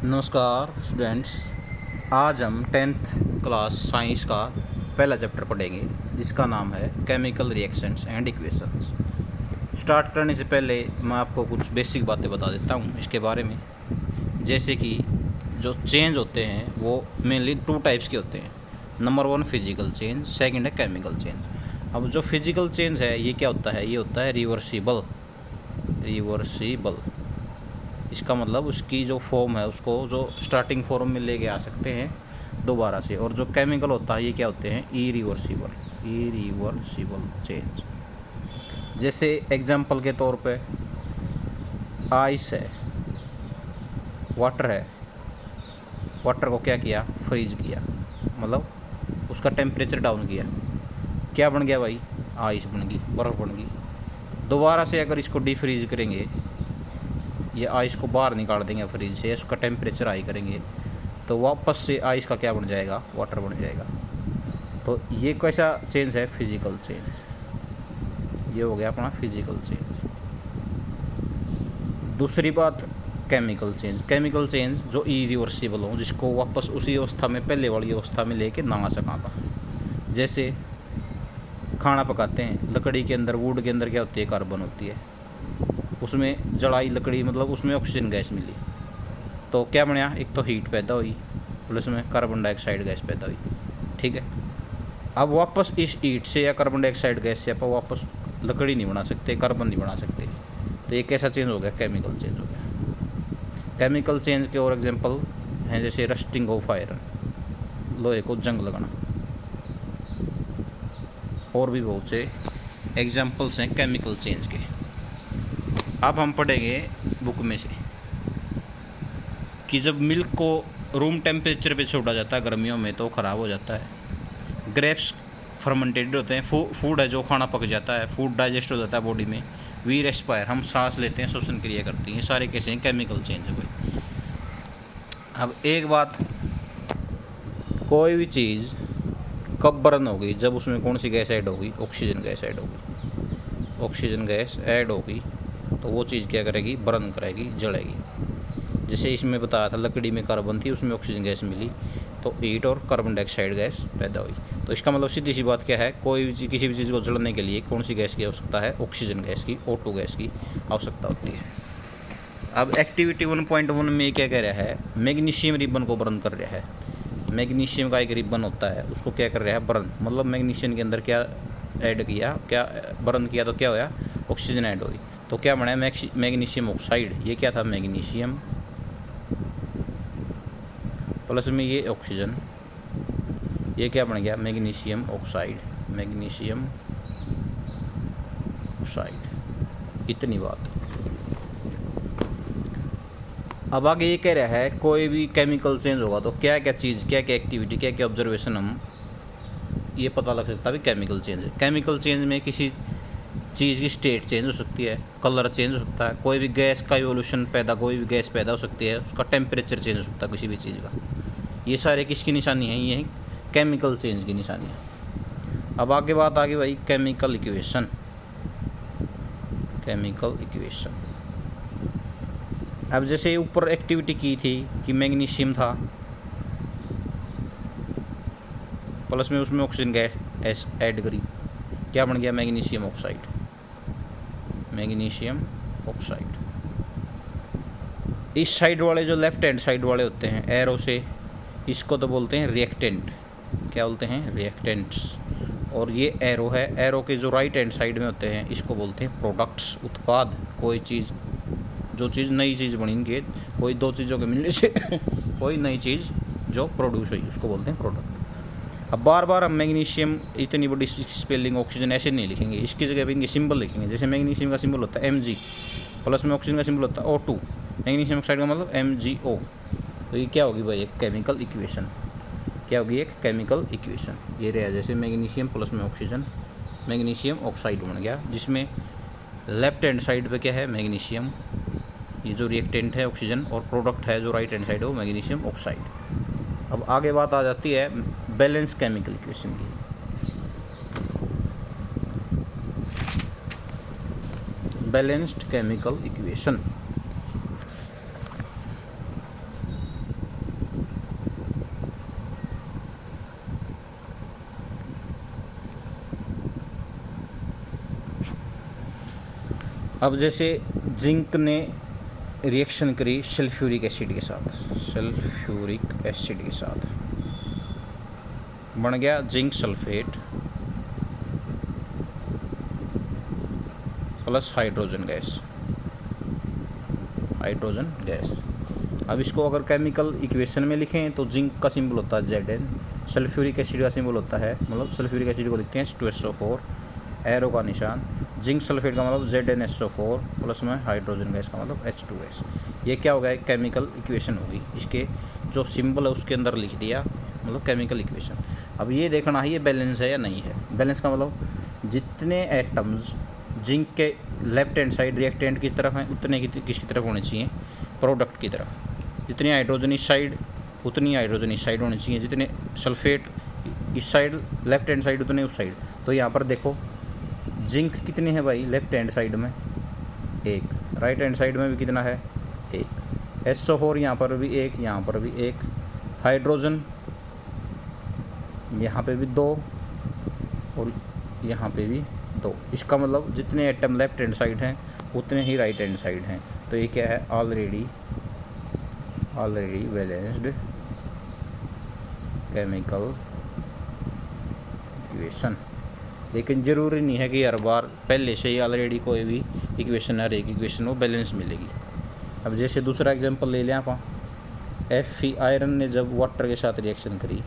नमस्कार स्टूडेंट्स। आज हम टेंथ क्लास साइंस का पहला चैप्टर पढ़ेंगे जिसका नाम है chemical reactions and equations. Start करने से पहले मैं आपको कुछ बेसिक बातें बता देता हूँ इसके बारे में। जैसे कि जो चेंज होते हैं वो मेनली टू टाइप्स के होते हैं। Number one physical change, second है केमिकल चेंज। अब जो फिजिकल चेंज है ये क्या होता है? ये होता है रिवर्सिबल। इसका मतलब उसकी जो फॉर्म है उसको जो स्टार्टिंग फॉर्म में लेके आ सकते हैं दोबारा से। और जो केमिकल होता है ये क्या होते हैं? Irreversible change. जैसे एग्जांपल के तौर पे आइस है, वाटर है। वाटर को क्या किया? फ्रीज किया, मतलब उसका टेम्परेचर डाउन किया। क्या बन गया भाई? आइस बन गई, बर्फ़ बन गई। दोबारा से अगर इसको डीफ्रीज करेंगे, ये आइस को बाहर निकाल देंगे फ्रिज से, उसका टेम्परेचर हाई करेंगे तो वापस से आइस का क्या बन जाएगा? वाटर बन जाएगा। तो ये कैसा चेंज है? Physical change. ये हो गया अपना फिजिकल चेंज। दूसरी बात केमिकल चेंज। केमिकल चेंज जो इरिवर्सिबल हो, जिसको वापस उसी अवस्था में, पहले वाली अवस्था में लेके ना आ सका था। जैसे खाना पकाते हैं, लकड़ी के अंदर, वुड के अंदर क्या होती है? कार्बन होती है। उसमें जलाई लकड़ी, मतलब उसमें ऑक्सीजन गैस मिली तो क्या बना? एक तो हीट पैदा हुई, प्लस में कार्बन डाइऑक्साइड गैस पैदा हुई। ठीक है। अब वापस इस हीट से या कार्बन डाइऑक्साइड गैस से आप वापस लकड़ी नहीं बना सकते, कार्बन नहीं बना सकते। तो ये कैसा चेंज हो गया? केमिकल चेंज हो गया। केमिकल चेंज के और एग्जांपल हैं जैसे रस्टिंग ऑफ आयरन, लोहे को जंग लगना। और भी बहुत से एग्जांपल्स हैं केमिकल चेंज के। अब हम पढ़ेंगे बुक में से कि जब मिल्क को रूम टेम्परेचर पे छोड़ा जाता है गर्मियों में तो ख़राब हो जाता है। ग्रेप्स फर्मेंटेड होते हैं, फूड है जो खाना पक जाता है, फूड डाइजेस्ट हो जाता है बॉडी में। वी रेस्पायर, हम सांस लेते हैं, श्वसन क्रिया करती हैं। ये सारे कैसे हैं? केमिकल चेंज है भाई। अब एक बात, कोई भी चीज़ कब बर्न होगी? जब उसमें कौन सी गैस ऐड होगी? ऑक्सीजन गैस ऐड होगी। ऑक्सीजन गैस ऐड होगी तो वो चीज़ क्या करेगी? बर्न करेगी, जलेगी। जैसे इसमें बताया था लकड़ी में कार्बन थी, उसमें ऑक्सीजन गैस मिली तो हीट और कार्बन डाइऑक्साइड गैस पैदा हुई। तो इसका मतलब सीधी सी बात क्या है? कोई भी किसी भी चीज़ को जलाने के लिए कौन सी गैस की आवश्यकता है? ऑक्सीजन गैस की, O2 गैस की आवश्यकता होती है। अब एक्टिविटी 1.1 में क्या कह रहा है? मैग्नीशियम रिबन को बर्न कर रहा है। मैग्नीशियम का एक रिबन होता है, उसको क्या कर रहा है? बर्न। मतलब मैग्नीशियम के अंदर क्या ऐड किया? क्या बर्न किया तो क्या होया? ऑक्सीजन ऐड हुई तो क्या बना? Magnesium oxide. ये क्या था? मैग्नीशियम प्लस में ये ऑक्सीजन, ये क्या बन गया? Magnesium oxide. Magnesium oxide. इतनी बात। अब आगे ये कह रहा है कोई भी केमिकल चेंज होगा तो क्या क्या चीज़, क्या क्या एक्टिविटी, क्या क्या ऑब्जर्वेशन हम ये पता लग सकता है केमिकल चेंज है। केमिकल चेंज में किसी चीज़ की स्टेट चेंज हो सकती है, कलर चेंज हो सकता है, कोई भी गैस का इवोल्यूशन पैदा, कोई भी गैस पैदा हो सकती है, उसका टेम्परेचर चेंज हो सकता है किसी भी चीज़ का। ये सारे किसकी निशानी है? ये केमिकल चेंज की निशानी है। अब आगे बात आ गई भाई केमिकल इक्वेशन। केमिकल इक्वेशन, अब जैसे ऊपर एक्टिविटी की थी कि मैग्नीशियम था, प्लस में उसमें ऑक्सीजन गैस ऐड करी, क्या बन गया? Magnesium oxide. Magnesium oxide. इस साइड वाले जो लेफ्ट हैंड साइड वाले होते हैं एरो से, इसको तो बोलते हैं रिएक्टेंट। क्या बोलते हैं? रिएक्टेंट्स। और ये एरो है, एरो के जो राइट हैंड साइड में होते हैं इसको बोलते हैं प्रोडक्ट्स, उत्पाद। कोई चीज़, जो चीज़ नई चीज़ बनेंगे, कोई दो चीज़ों के मिलने से कोई नई चीज़ जो प्रोड्यूस हुई उसको बोलते हैं प्रोडक्ट। अब बार बार हम मैग्नीशियम इतनी बड़ी स्पेलिंग ऑक्सीजन ऐसे नहीं लिखेंगे, इसकी जगह पे इनके सिंबल लिखेंगे। जैसे मैग्नीशियम का सिंबल होता है Mg, प्लस में ऑक्सीजन का सिंबल होता है O2, मैग्नीशियम ऑक्साइड का मतलब MgO। तो ये क्या होगी भाई? एक केमिकल इक्वेशन। क्या होगी? एक केमिकल इक्वेशन। ये रहा जैसे मैग्नीशियम प्लस में ऑक्सीजन, मैग्नीशियम ऑक्साइड बन गया, जिसमें लेफ्ट हैंड साइड पे क्या है? मैग्नीशियम, ये जो रिएक्टेंट है ऑक्सीजन, और प्रोडक्ट है जो राइट हैंड साइड है वो मैग्नीशियम ऑक्साइड। अब आगे बात आ जाती है बैलेंस केमिकल इक्वेशन की। Balanced chemical equation. अब जैसे जिंक ने रिएक्शन करी सल्फ्यूरिक एसिड के साथ, सल्फ्यूरिक एसिड के साथ बन गया zinc sulphate plus hydrogen gas, hydrogen gas. अब इसको अगर केमिकल इक्वेशन में लिखें तो जिंक का सिंबल होता है Zn, सल्फ्यूरिक एसिड का सिंबल होता है, मतलब सल्फ्यूरिक एसिड को लिखते हैं H2SO4, एरो का निशान, जिंक सल्फेट का मतलब ZnSO4 प्लस में हाइड्रोजन गैस का मतलब H2S। ये क्या होगा, एक केमिकल इक्वेशन होगी, इसके जो सिंबल है उसके अंदर लिख दिया, मतलब केमिकल इक्वेशन। अब ये देखना है ये बैलेंस है या नहीं है। बैलेंस का मतलब जितने एटम्स जिंक के लेफ्ट हैंड साइड रिएक्टेंट किस तरफ हैं उतने किसकी तरफ होने चाहिए, प्रोडक्ट की तरफ। जितनी हाइड्रोजन इस साइड उतनी हाइड्रोजन इस साइड होनी चाहिए, जितने सल्फेट इस साइड लेफ्ट हैंड साइड उतने उस साइड। तो यहाँ पर देखो जिंक कितनी है भाई, लेफ्ट हैंड साइड में 1, राइट हैंड साइड में भी कितना है 1, SO4 यहाँ पर भी 1, यहाँ पर भी 1, हाइड्रोजन यहाँ पे भी 2 और यहाँ पे भी 2। इसका मतलब जितने एटम लेफ्ट हैंड साइड हैं उतने ही राइट हैंड साइड हैं। तो ये क्या है, ऑलरेडी बैलेंस्ड केमिकल इक्वेशन। लेकिन ज़रूरी नहीं है कि हर बार पहले से ही ऑलरेडी कोई भी इक्वेशन हर एक इक्वेशन वो बैलेंस मिलेगी। अब जैसे दूसरा एग्जांपल ले लें आप, Fe आयरन ने जब वाटर के साथ रिएक्शन करी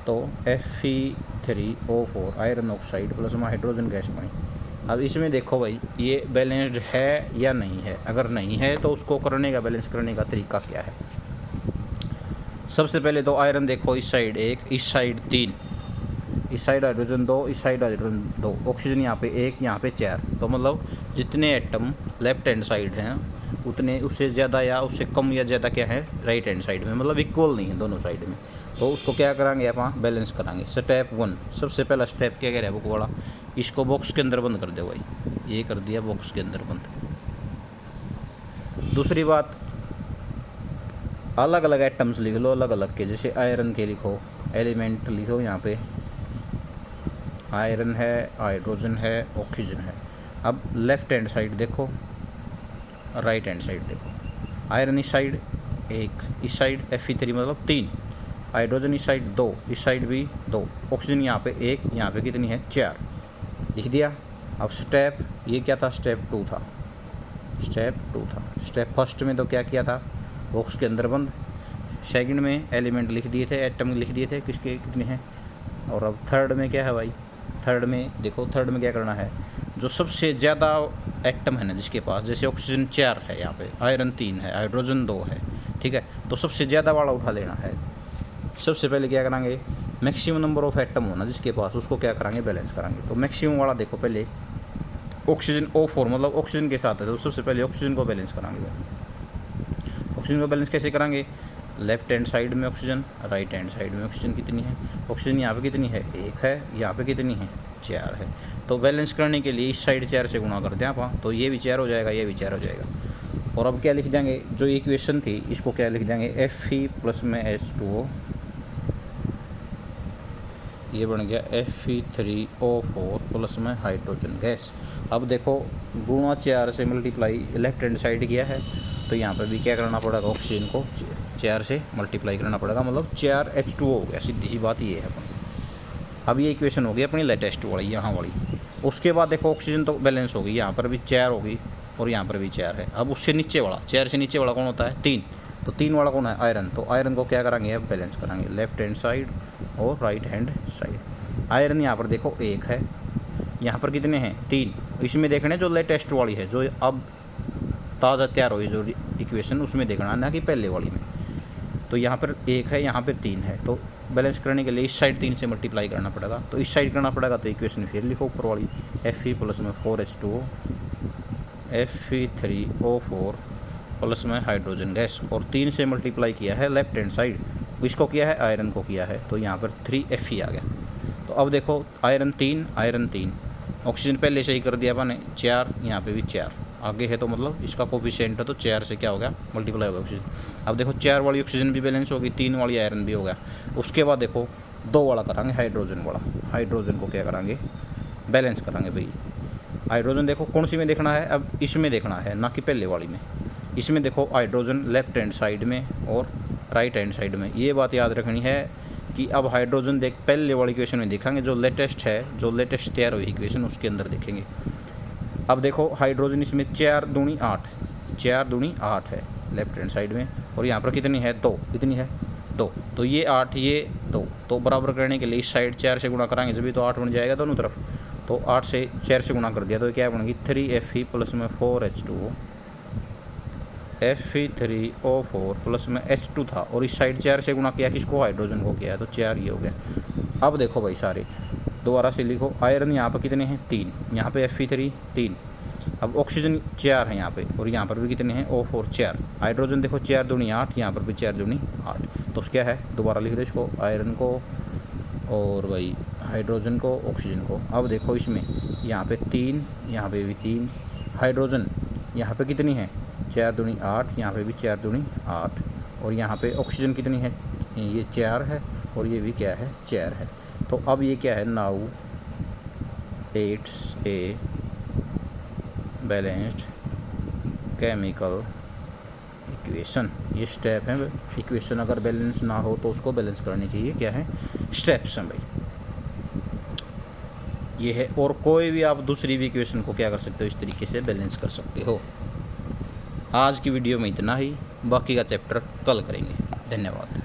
तो Fe3O4 आयरन ऑक्साइड प्लस में हाइड्रोजन गैस बनी। अब इसमें देखो भाई ये बैलेंस्ड है या नहीं है। अगर नहीं है तो उसको करने का, बैलेंस करने का तरीका क्या है। सबसे पहले तो आयरन देखो, इस साइड 1, इस साइड 3, इस साइड हाइड्रोजन 2, इस साइड हाइड्रोजन 2, ऑक्सीजन यहाँ पे 1, यहाँ पे 4। तो मतलब जितने एटम लेफ्ट हैंड साइड हैं उतने उससे ज़्यादा या उससे कम या ज़्यादा क्या है राइट हैंड साइड में, मतलब इक्वल नहीं है दोनों साइड में। तो उसको क्या कराएंगे आप, बैलेंस कराएंगे। स्टेप 1, सबसे पहला स्टेप क्या कह रहा है बुक वाला, इसको बॉक्स के अंदर बंद कर दो भाई, ये कर दिया बॉक्स के अंदर बंद। दूसरी बात, अलग अलग एटम्स लिख लो अलग अलग के, जैसे आयरन के लिखो, एलिमेंट लिखो, यहाँ पे आयरन है, हाइड्रोजन है, ऑक्सीजन है। अब लेफ्ट हैंड साइड देखो, राइट हैंड साइड देखो, आयरन इस साइड 1, इस साइड Fe3 मतलब 3, हाइड्रोजन इस साइड 2, इस साइड भी 2, ऑक्सीजन यहाँ पे 1, यहाँ पे कितनी है 4, लिख दिया। अब स्टेप ये क्या था, स्टेप 2 था। स्टेप फर्स्ट में तो क्या किया था, बॉक्स के अंदर बंद। सेकंड में एलिमेंट लिख दिए थे, एटम लिख दिए थे किसके कितने हैं। और अब थर्ड में क्या है भाई, थर्ड में देखो, थर्ड में क्या करना है, जो सबसे ज़्यादा एटम है ना जिसके पास, जैसे ऑक्सीजन 4 है, यहाँ पे आयरन 3 है, हाइड्रोजन 2 है, ठीक है। तो सबसे ज़्यादा वाला उठा लेना है। सबसे पहले क्या करांगे, मैक्सिमम नंबर ऑफ एटम होना जिसके पास, उसको क्या करांगे, बैलेंस करांगे। तो मैक्सिमम वाला देखो, पहले ऑक्सीजन O4 मतलब ऑक्सीजन के साथ है, तो सबसे पहले ऑक्सीजन को बैलेंस करांगे। ऑक्सीजन को बैलेंस कैसे करांगे, लेफ्ट हैंड साइड में ऑक्सीजन, राइट हैंड साइड में ऑक्सीजन कितनी है, ऑक्सीजन यहाँ पे कितनी है 1 है, यहाँ पे कितनी है 4 है। तो बैलेंस करने के लिए इस साइड 4 से गुणा कर दें आप, तो ये भी 4 हो जाएगा, ये भी 4 हो जाएगा। और अब क्या लिख देंगे, जो इक्वेशन थी इसको क्या लिख देंगे, Fe प्लस में H2O, ये बन गया Fe3O4 प्लस में हाइड्रोजन गैस। अब देखो गुणा 4 से मल्टीप्लाई लेफ्ट हैंड साइड किया है, तो यहाँ पर भी क्या करना पड़ेगा, ऑक्सीजन को 4 से मल्टीप्लाई करना पड़ेगा, मतलब 4 H2O हो गया। सीधी सी बात ये है अपन। अब ये इक्वेशन होगी अपनी लेटेस्ट वाली, यहाँ वाली। उसके बाद देखो ऑक्सीजन तो बैलेंस होगी, यहाँ पर भी 4 होगी और यहाँ पर भी 4 है। अब उससे नीचे वाला, 4 से नीचे वाला कौन होता है 3, तो 3 वाला कौन है, आयरन। तो आयरन को क्या कराएंगे, अब बैलेंस कराएंगे, लेफ्ट हैंड साइड और राइट हैंड साइड। आयरन यहाँ पर देखो 1 है, यहाँ पर कितने हैं 3। इसमें देखने जो लेटेस्ट वाली है, जो अब ताज़ा तैयार हुई जो इक्वेशन, उसमें देखना ना कि पहले वाली में। तो यहाँ पर 1 है, यहाँ पर 3 है, तो बैलेंस करने के लिए इस साइड 3 से मल्टीप्लाई करना पड़ेगा, तो इस साइड करना पड़ेगा। तो इक्वेशन फिर लिखो ऊपर वाली, Fe प्लस में 4H2O, Fe3O4 प्लस में हाइड्रोजन गैस, और 3 से मल्टीप्लाई किया है लेफ्ट हैंड साइड, इसको किया है आयरन को किया है, तो यहाँ पर 3Fe आ गया। तो अब देखो आयरन 3, ऑक्सीजन पहले से ही कर दिया अपन 4, यहाँ पे भी 4 आगे है, तो मतलब इसका कोफिशिएंट है, तो 4 से क्या हो गया, मल्टीप्लाई हो गया ऑक्सीजन। अब देखो 4 वाली ऑक्सीजन भी बैलेंस होगी, 3 वाली आयरन भी हो गया। उसके बाद देखो 2 वाला करांगे, हाइड्रोजन वाला। हाइड्रोजन को क्या करांगे, बैलेंस करांगे भाई। हाइड्रोजन देखो कौन सी में देखना है, अब इसमें देखना है, ना कि पहले वाली में। इसमें देखो हाइड्रोजन लेफ्ट हैंड साइड में और राइट हैंड साइड में, ये बात याद रखनी है कि अब हाइड्रोजन देख पहले वाली इक्वेशन में देखेंगे, जो लेटेस्ट है, जो लेटेस्ट तैयार हुई इक्वेशन उसके अंदर देखेंगे। अब देखो हाइड्रोजन इसमें 4 दूनी 8, 4 दूनी 8 है लेफ्ट हैंड साइड में, और यहाँ पर कितनी है 2, कितनी है 2, तो ये 8 ये 2, तो बराबर करने के लिए इस साइड 4 से गुणा कराएंगे जब तो 8 बन जाएगा दोनों तरफ। तो 8 से 4 से गुणा कर दिया तो क्या बनेगी 3Fe प्लस में 4H2O, Fe3O4 प्लस में H2 था, और इस साइड 4 से गुणा किया किसको, हाइड्रोजन को किया, तो 4 ये हो गया। अब देखो भाई सारे दोबारा से लिखो, आयरन यहाँ पर कितने हैं 3, यहाँ पे Fe3 3, अब ऑक्सीजन 4 है यहाँ पे, और यहाँ पर भी कितने हैं O4 4, हाइड्रोजन देखो 4 दूनी 8, यहाँ पर भी 4 दूनी 8, तो क्या है दोबारा लिख दो इसको, आयरन को और भाई हाइड्रोजन को ऑक्सीजन को। अब देखो इसमें यहाँ पे 3, यहाँ पे भी 3, हाइड्रोजन यहाँ पे कितनी है 4 दूनी 8, यहाँ पे भी 4 दूनी 8, और यहाँ पे ऑक्सीजन कितनी है, ये 4 है और ये भी क्या है 4 है। तो अब ये क्या है, now it's a balanced chemical equation. ये स्टेप है, इक्वेशन अगर बैलेंस ना हो तो उसको बैलेंस करने के लिए क्या है स्टेप्स हैं भाई, ये है। और कोई भी आप दूसरी भी इक्वेशन को क्या कर सकते हो, इस तरीके से बैलेंस कर सकते हो। आज की वीडियो में इतना ही, बाकी का चैप्टर कल करेंगे। धन्यवाद।